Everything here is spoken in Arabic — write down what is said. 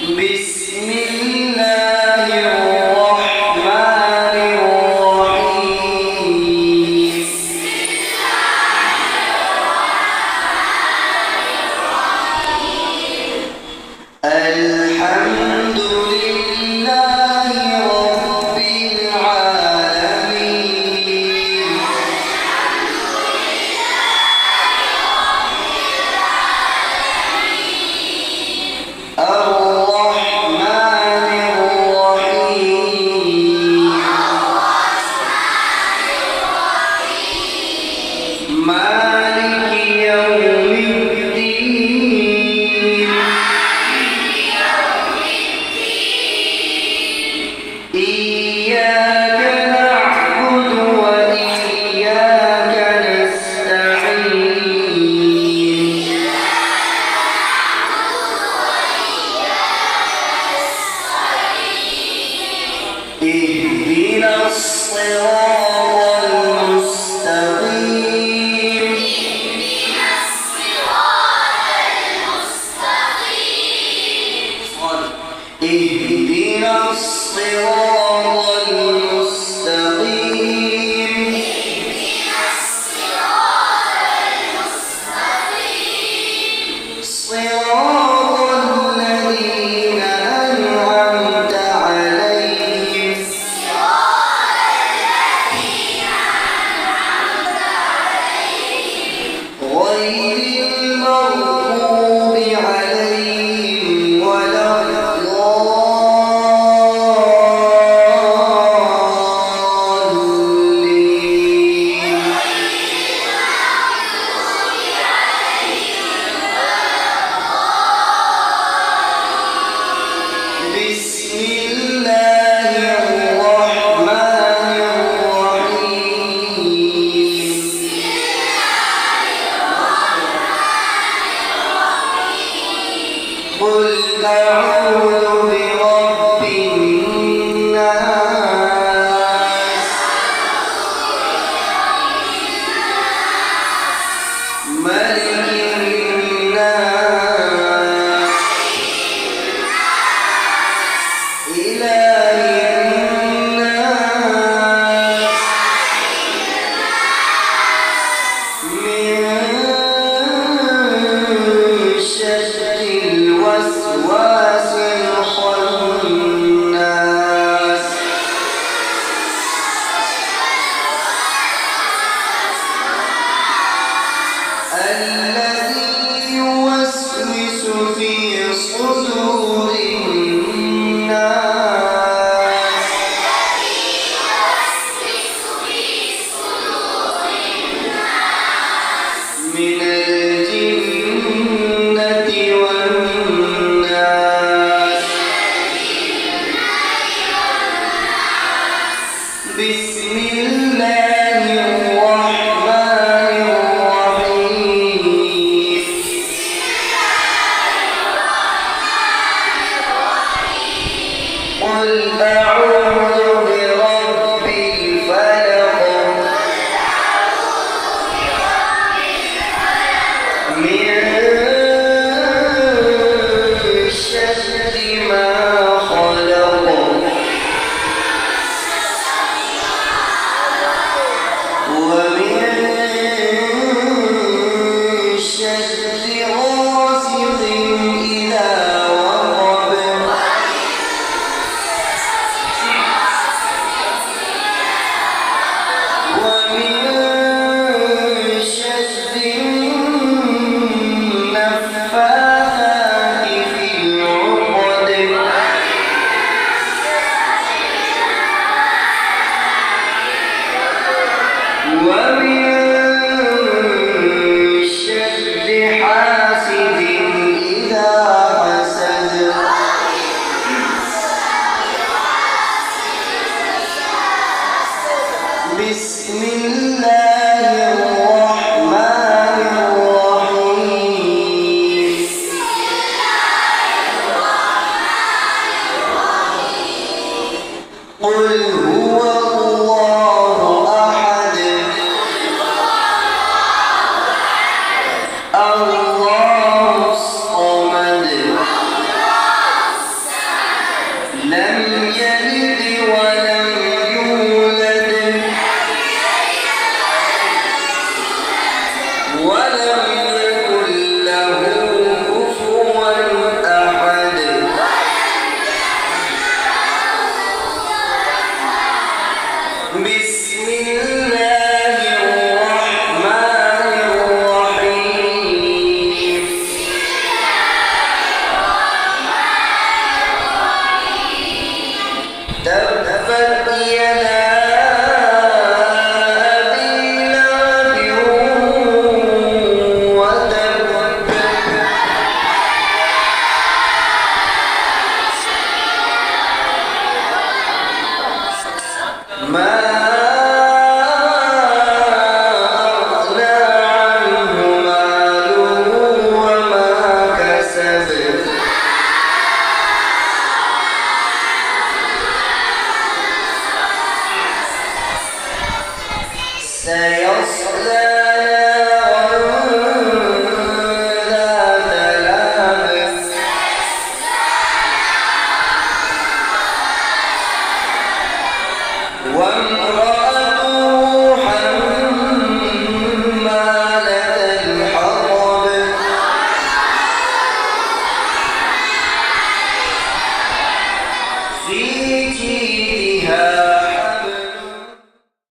بسم الله الرحمن الرحيم الحمد لله رب العالمين الرحمن الرحيم مالك يوم الدين إياك نعبد وإياك نستعين اهدنا الصراط المستقيم اهدنا الصراط المستقيم صراط الذين أنعمت عليهم غير المغضوب عليهم ولا الضالين بسم الله الرحمن الرحيم قل أعوذ برب الناس ملك الناس إله الناس من شر الوسواس الخناس الذي يوسوس في صدور الناس من الجنة والناس بسم الله الرحمن الرحيم قل أعوذ برب الفلق من شر ما خلق ومن شر غاسق إذا وقب ومن شر النفاثات في العقد ومن شر حاسد إذا حسد بسم الله الرحمن الرحيم قل